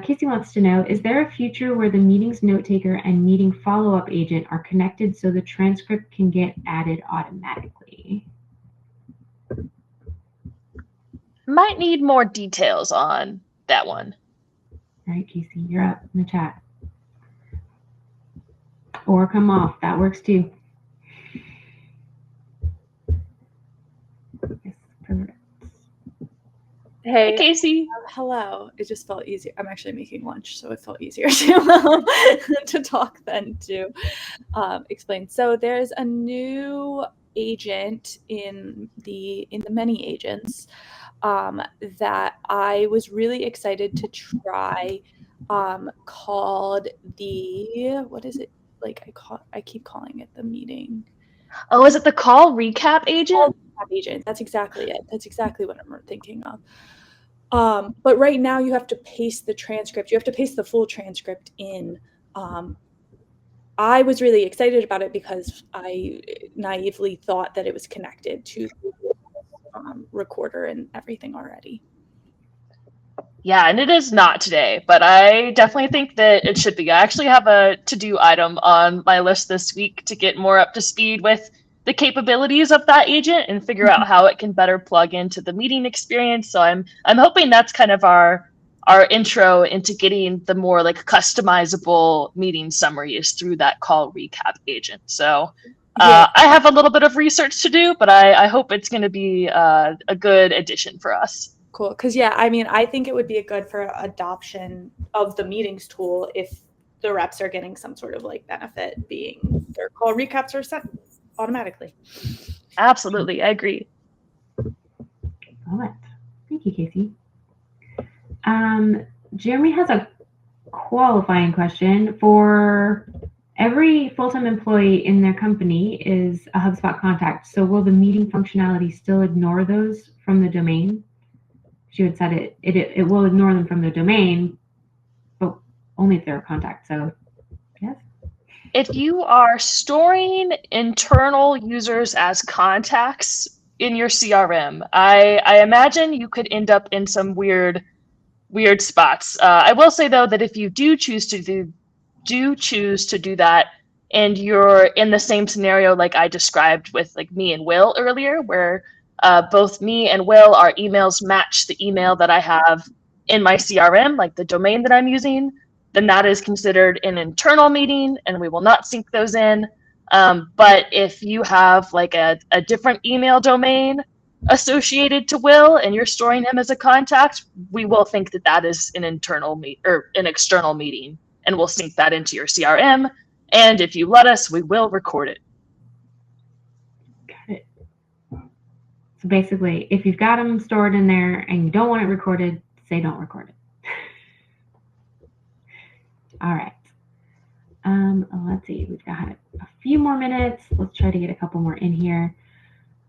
Casey wants to know, is there a future where the meetings note taker and meeting follow-up agent are connected so the transcript can get added automatically? Might need more details on that one. All right, Casey, you're up in the chat. Or come off, that works too. Yes, perfect. Hey, Casey. Hello. It just felt easier. I'm actually making lunch, so it felt easier to talk than to explain. So there's a new agent in the many agents that I was really excited to try. Called the, what is it? Like I keep calling it the meeting. Oh, is it the call recap agent? Agent. That's exactly it. That's exactly what I'm thinking of. But right now you have to paste the transcript. You have to paste the full transcript in. I was really excited about it because I naively thought that it was connected to the recorder and everything already. Yeah, and it is not today, but I definitely think that it should be. I actually have a to-do item on my list this week to get more up to speed with the capabilities of that agent and figure out how it can better plug into the meeting experience. So I'm hoping that's kind of our intro into getting the more like customizable meeting summaries through that call recap agent. So I have a little bit of research to do, but I hope it's going to be a good addition for us. Cool. Because, yeah, I mean, I think it would be good for adoption of the meetings tool if the reps are getting some sort of like benefit being their call recaps are set automatically. Absolutely. I agree. All right. Thank you, Casey. Jeremy has a qualifying question. For every full-time employee in their company is a HubSpot contact. So will the meeting functionality still ignore those from the domain? She had said it will ignore them from the domain, but only if they're a contact. So, yes. If you are storing internal users as contacts in your CRM, I imagine you could end up in some weird spots. I will say though that if you do choose to do that, and you're in the same scenario like I described with like me and Will earlier, where both me and Will, our emails match the email that I have in my CRM, like the domain that I'm using, then that is considered an internal meeting and we will not sync those in. But if you have like a different email domain associated to Will and you're storing him as a contact, we will think that that is an internal or an external meeting, and we'll sync that into your CRM. And if you let us, we will record it. Got it. So basically, if you've got them stored in there and you don't want it recorded, say don't record it. All right. Let's see. We've got a few more minutes. Let's try to get a couple more in here.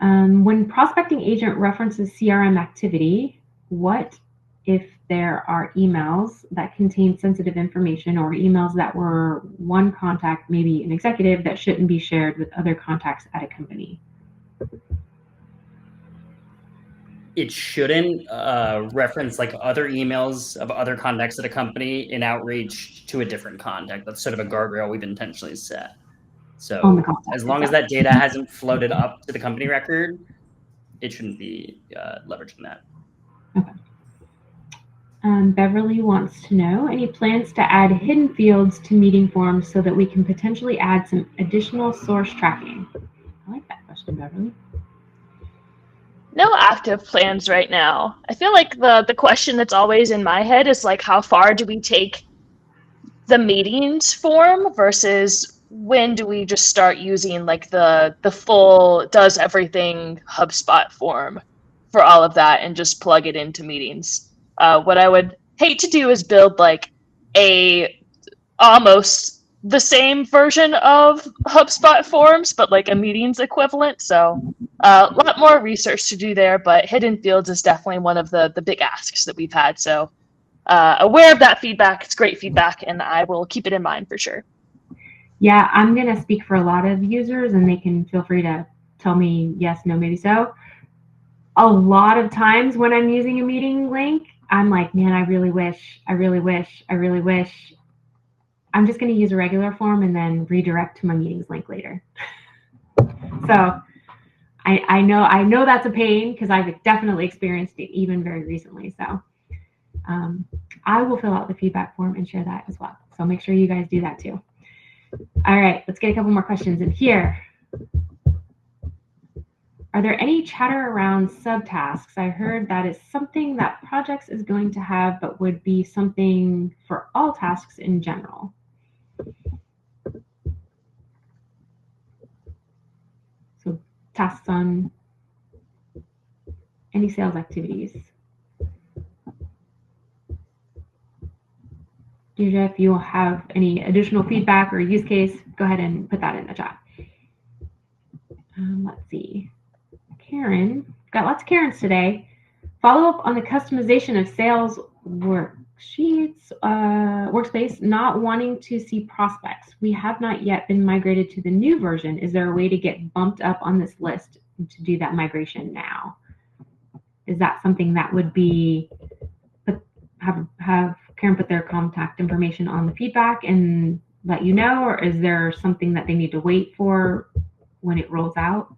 When prospecting agent references CRM activity, what if there are emails that contain sensitive information or emails that were one contact, maybe an executive, that shouldn't be shared with other contacts at a company? It shouldn't reference like other emails of other contacts at a company in outreach to a different contact. That's sort of a guardrail we've intentionally set. So as long as that data hasn't floated up to the company record, it shouldn't be leveraging that. Okay. Beverly wants to know, any plans to add hidden fields to meeting forms so that we can potentially add some additional source tracking? I like that question, Beverly. No active plans right now. I feel like the question that's always in my head is like, how far do we take the meetings form versus when do we just start using like the full does everything HubSpot form for all of that and just plug it into meetings? What I would hate to do is build like a almost the same version of HubSpot forms, but like a meetings equivalent. So a lot more research to do there, but hidden fields is definitely one of the big asks that we've had. So aware of that feedback. It's great feedback, and I will keep it in mind for sure. Yeah, I'm going to speak for a lot of users, and they can feel free to tell me yes, no, maybe so. a lot of times when I'm using a meeting link, I'm like, man, I really wish. I'm just going to use a regular form and then redirect to my meetings link later. So I know that's a pain because I've definitely experienced it even very recently. So I will fill out the feedback form and share that as well. So make sure you guys do that too. All right, let's get a couple more questions in here. Are there any chatter around subtasks? I heard that is something that projects is going to have, but would be something for all tasks in general. So tasks on any sales activities. Deidre, if you have any additional feedback or use case, go ahead and put that in the chat. Let's see. Karen, got lots of Karens today. Follow up on the customization of sales worksheets, workspace, not wanting to see prospects. We have not yet been migrated to the new version. Is there a way to get bumped up on this list to do that migration now? Is that something that would be, have Karen put their contact information on the feedback and let you know, or is there something that they need to wait for when it rolls out?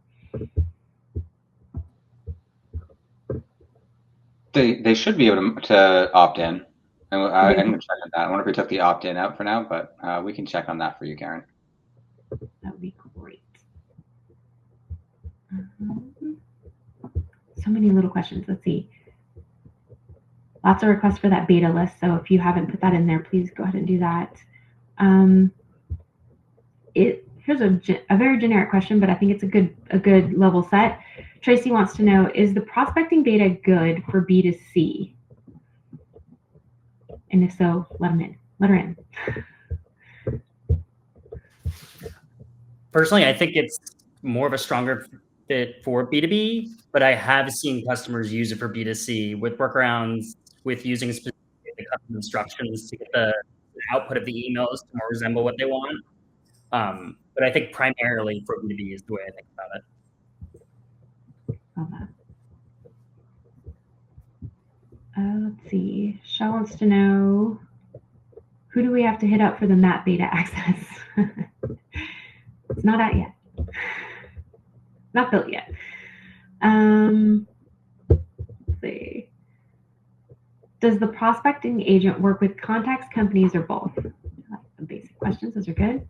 They should be able to opt in. I'm going to check on that. I wonder if we took the opt-in out for now, but we can check on that for you, Karen. That would be great. So many little questions. Let's see. Lots of requests for that beta list. So if you haven't put that in there, please go ahead and do that. Here's a very generic question, but I think it's a good level set. Tracy wants to know, is the prospecting beta good for B2C? And if so, let her in. Personally, I think it's more of a stronger fit for B2B, but I have seen customers use it for B2C with workarounds, with using specific custom instructions to get the output of the emails to more resemble what they want. But I think primarily for B2B is the way I think about it. Let's see. Shell wants to know, who do we have to hit up for the map beta access? It's not out yet. Not built yet. Let's see. Does the prospecting agent work with contacts, companies, or both? Some basic questions. Those are good.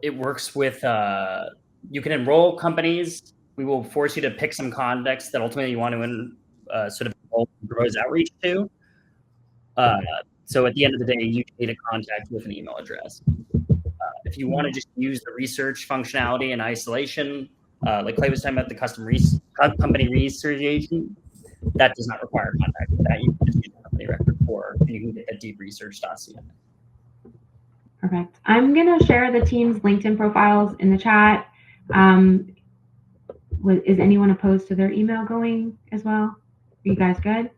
It works with, you can enroll companies. We will force you to pick some contacts that ultimately you want to sort of grows outreach to. So at the end of the day, you need a contact with an email address. If you want to just use the research functionality in isolation, like Clay was talking about the company research agent, that does not require contact for that. You can just use the company record for, and you can get a deep research.ca. Perfect. I'm going to share the team's LinkedIn profiles in the chat. Is anyone opposed to their email going as well? Are you guys good?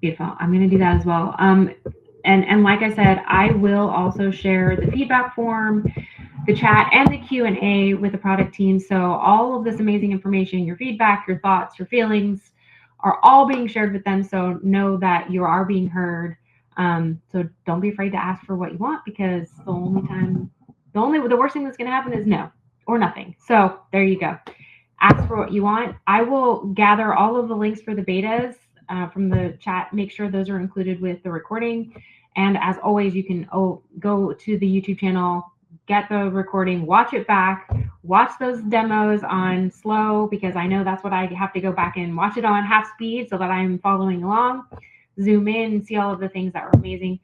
Beautiful. I'm going to do that as well. And like I said, I will also share the feedback form, the chat, and the Q&A with the product team. So all of this amazing information, your feedback, your thoughts, your feelings are all being shared with them. So know that you are being heard. So don't be afraid to ask for what you want, because the worst thing that's going to happen is no or nothing. So there you go. Ask for what you want. I will gather all of the links for the betas from the chat, make sure those are included with the recording. And as always, you can go to the YouTube channel, get the recording, watch it back, watch those demos on slow, because I know that's what I have to go back and watch it on half speed so that I'm following along, zoom in and see all of the things that were amazing.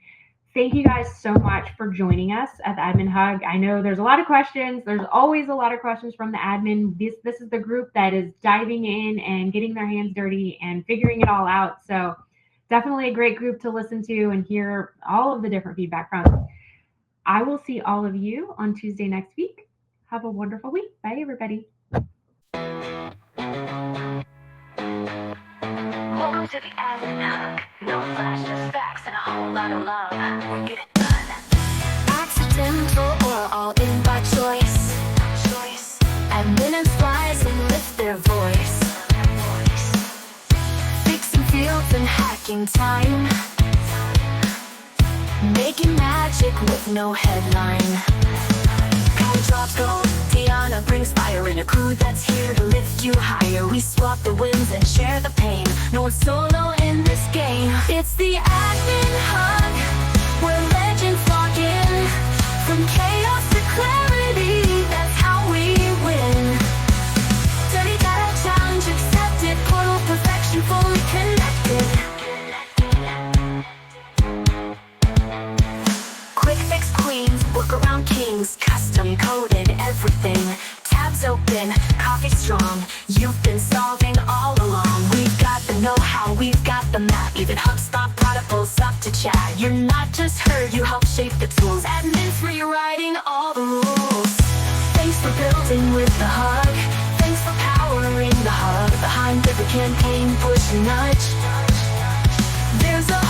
Thank you guys so much for joining us at the Admin Hug. I know there's a lot of questions. There's always a lot of questions from the admin. This is the group that is diving in and getting their hands dirty and figuring it all out. So definitely a great group to listen to and hear all of the different feedback from. I will see all of you on Tuesday next week. Have a wonderful week. Bye, everybody. Welcome to the Admin Hug. No flash, just facts and a whole lot of love. Get it done. Accidental or all in by choice. admin and flies and lift their voice. Fixing fields and hacking time, making magic with no headline. Power drops gold, D'Ana brings fire in a crew that's here to lift you higher. We swap the wins and share the pain. No one's solo in this game. It's the Admin Hug, where legends log in. From chaos to clarity, that's how we win. Dirty data challenge accepted, portal perfection fully connected. Quick fix queens, workaround kings, custom coded everything. Tabs open, coffee strong, you've been solving all along. We've got the know-how, we've got the map, even HubSpot protocols up to chat. You're not just heard, you help shape the tools. Admins rewriting all the rules. Thanks for building with the hug, thanks for powering the hub. Behind every campaign, push and nudge, there's a